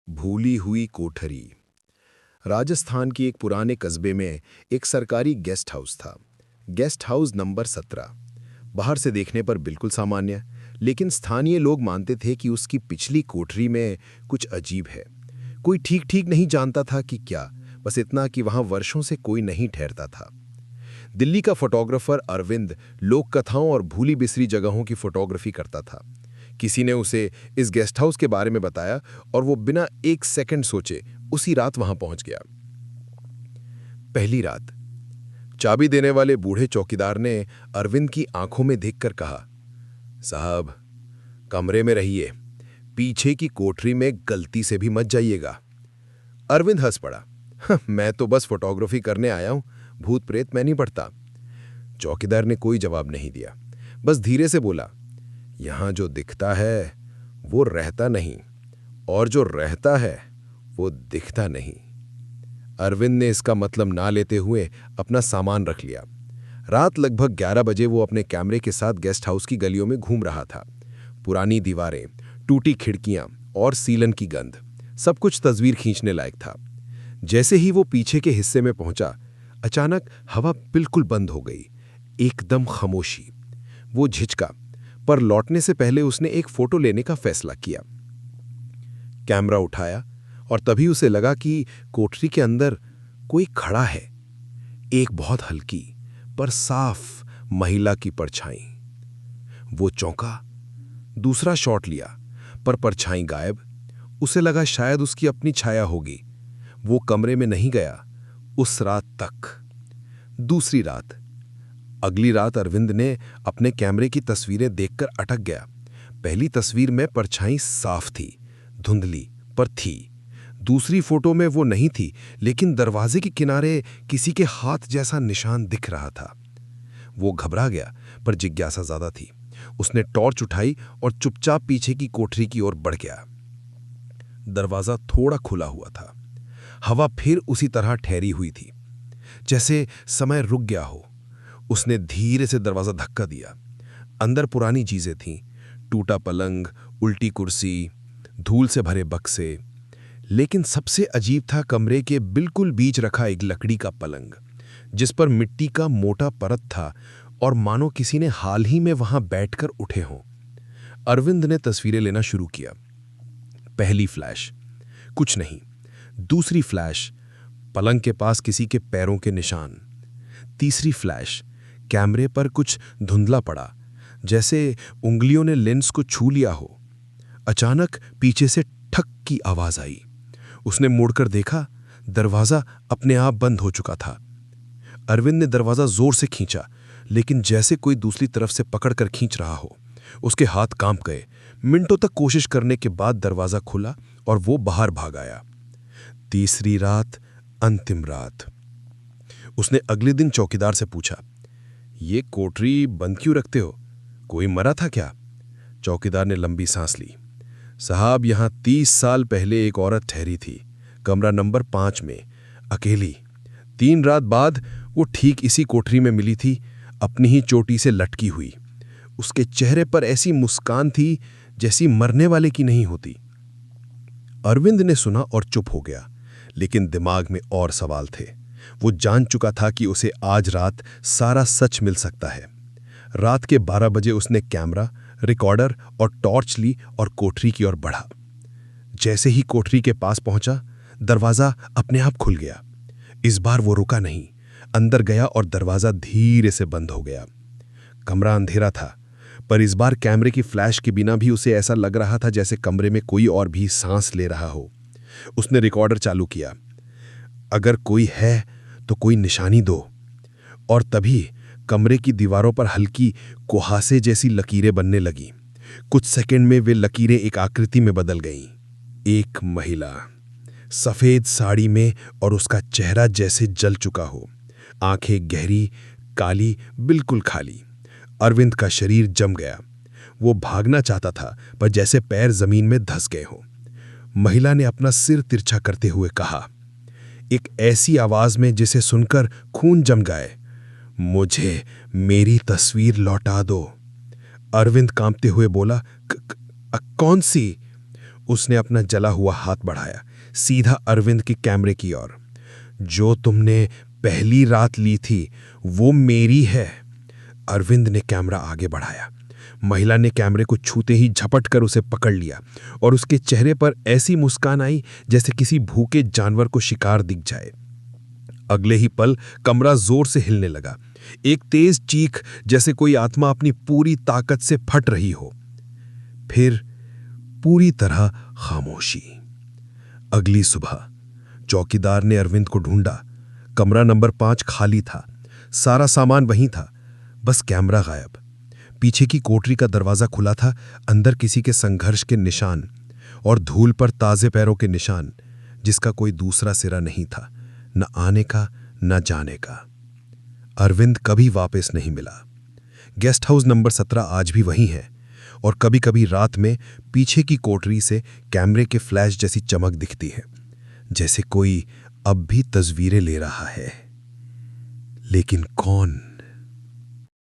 भूली हुई कोठरी। राजस्थान की एक पुराने कस्बे में एक सरकारी गेस्ट हाउस था। Guest house number 17। बाहर से देखने पर बिल्कुल सामान्य, लेकिन स्थानीय लोग मानते थे कि उसकी पिछली कोठरी में कुछ अजीब है। कोई ठीक ठीक नहीं जानता था कि क्या, बस इतना कि वहां वर्षों से कोई नहीं ठहरता था। दिल्ली का फोटोग्राफर अरविंद लोक कथाओं और भूली बिसरी जगहों की फोटोग्राफी करता था। किसी ने उसे इस गेस्ट हाउस के बारे में बताया और वो बिना एक सेकंड सोचे उसी रात वहां पहुंच गया। पहली रात। चाबी देने वाले बूढ़े चौकीदार ने अरविंद की आंखों में देखकर कहा, साहब, कमरे में रहिए, पीछे की कोठरी में गलती से भी मत जाइएगा। अरविंद हंस पड़ा, मैं तो बस फोटोग्राफी करने आया हूं, भूत प्रेत मैं नहीं पढ़ता। चौकीदार ने कोई जवाब नहीं दिया, बस धीरे से बोला, यहां जो दिखता है वो रहता नहीं, और जो रहता है वो दिखता नहीं। अरविंद ने इसका मतलब ना लेते हुए अपना सामान रख लिया। रात लगभग 11 बजे वो अपने कैमरे के साथ गेस्ट हाउस की गलियों में घूम रहा था। पुरानी दीवारें, टूटी खिड़कियां और सीलन की गंध, सब कुछ तस्वीर खींचने लायक था। जैसे ही वो पीछे के हिस्से में पहुंचा, अचानक हवा बिल्कुल बंद हो गई, एकदम खामोशी। वो झिझका, पर लौटने से पहले उसने एक फोटो लेने का फैसला किया। कैमरा उठाया और तभी उसे लगा कि कोठरी के अंदर कोई खड़ा है, एक बहुत हल्की पर साफ महिला की परछाई। वो चौंका, दूसरा शॉट लिया, पर परछाई गायब। उसे लगा शायद उसकी अपनी छाया होगी। वो कमरे में नहीं गया उस रात तक। दूसरी रात। अगली रात अरविंद ने अपने कैमरे की तस्वीरें देखकर अटक गया। पहली तस्वीर में परछाई साफ थी, धुंधली पर थी। दूसरी फोटो में वो नहीं थी, लेकिन दरवाजे के किनारे किसी के हाथ जैसा निशान दिख रहा था। वो घबरा गया, पर जिज्ञासा ज्यादा थी। उसने टॉर्च उठाई और चुपचाप पीछे की कोठरी की ओर बढ़ गया। दरवाजा थोड़ा खुला हुआ था। हवा फिर उसी तरह ठहरी हुई थी, जैसे समय रुक गया हो। उसने धीरे से दरवाजा धक्का दिया। अंदर पुरानी चीजें थीं, टूटा पलंग, उल्टी कुर्सी, धूल से भरे बक्से। लेकिन सबसे अजीब था कमरे के बिल्कुल बीच रखा एक लकड़ी का पलंग, जिस पर मिट्टी का मोटा परत था और मानो किसी ने हाल ही में वहां बैठकर उठे हों। अरविंद ने तस्वीरें लेना शुरू किया। पहली फ्लैश, कुछ नहीं। दूसरी फ्लैश, पलंग के पास किसी के पैरों के निशान। तीसरी फ्लैश, कैमरे पर कुछ धुंधला पड़ा, जैसे उंगलियों ने लेंस को छू लिया हो। अचानक पीछे से ठक की आवाज आई। उसने मुड़कर देखा, दरवाजा अपने आप बंद हो चुका था। अरविंद ने दरवाजा जोर से खींचा, लेकिन जैसे कोई दूसरी तरफ से पकड़कर खींच रहा हो। उसके हाथ कांप गए। मिनटों तक कोशिश करने के बाद दरवाजा खुला और वो बाहर भाग आया। तीसरी रात, अंतिम रात। उसने अगले दिन चौकीदार से पूछा, ये कोठरी बंद क्यों रखते हो? कोई मरा था क्या? चौकीदार ने लंबी सांस ली। साहब, यहां 30 साल पहले एक औरत ठहरी थी, कमरा नंबर 5 में, अकेली। 3 रात बाद वो ठीक इसी कोठरी में मिली थी, अपनी ही चोटी से लटकी हुई। उसके चेहरे पर ऐसी मुस्कान थी जैसी मरने वाले की नहीं होती। अरविंद ने सुना और चुप हो गया, लेकिन दिमाग में और सवाल थे। वो जान चुका था कि उसे आज रात सारा सच मिल सकता है। रात के 12 बजे उसने कैमरा, रिकॉर्डर और टॉर्च ली और कोठरी की ओर बढ़ा। जैसे ही कोठरी के पास पहुंचा, दरवाजा अपने आप खुल गया। इस बार वो रुका नहीं, अंदर गया और दरवाजा धीरे से बंद हो गया। कमरा अंधेरा था, पर इस बार कैमरे की फ्लैश के बिना भी उसे ऐसा लग रहा था जैसे कमरे में कोई और भी सांस ले रहा हो। उसने रिकॉर्डर चालू किया। अगर कोई है तो कोई निशानी दो। और तभी कमरे की दीवारों पर हल्की कुहासे जैसी लकीरें बनने लगी। कुछ सेकंड में वे लकीरें एक आकृति में बदल गईं। एक महिला, सफेद साड़ी में, और उसका चेहरा जैसे जल चुका हो। आंखें गहरी, काली, बिल्कुल खाली। अरविंद का शरीर जम गया। वो भागना चाहता था, पर जैसे पैर जमीन में धंस गए हों। महिला ने अपना सिर तिरछा करते हुए कहा, एक ऐसी आवाज में जिसे सुनकर खून जम गए, मुझे मेरी तस्वीर लौटा दो। अरविंद कांपते हुए बोला, कौन सी? उसने अपना जला हुआ हाथ बढ़ाया, सीधा अरविंद के कैमरे की ओर। जो तुमने पहली रात ली थी वो मेरी है। अरविंद ने कैमरा आगे बढ़ाया। महिला ने कैमरे को छूते ही झपट कर उसे पकड़ लिया और उसके चेहरे पर ऐसी मुस्कान आई जैसे किसी भूखे जानवर को शिकार दिख जाए। अगले ही पल कमरा जोर से हिलने लगा। एक तेज चीख, जैसे कोई आत्मा अपनी पूरी ताकत से फट रही हो। फिर पूरी तरह खामोशी। अगली सुबह चौकीदार ने अरविंद को ढूंढा। कमरा नंबर 5 खाली था। सारा सामान वहीं था, बस कैमरा गायब। पीछे की कोठरी का दरवाजा खुला था, अंदर किसी के संघर्ष के निशान और धूल पर ताजे पैरों के निशान, जिसका कोई दूसरा सिरा नहीं था, न आने का न जाने का। अरविंद कभी वापस नहीं मिला। गेस्ट हाउस नंबर 17 आज भी वही है और कभी कभी रात में पीछे की कोठरी से कैमरे के फ्लैश जैसी चमक दिखती है, जैसे कोई अब भी तस्वीरें ले रहा है। लेकिन कौन?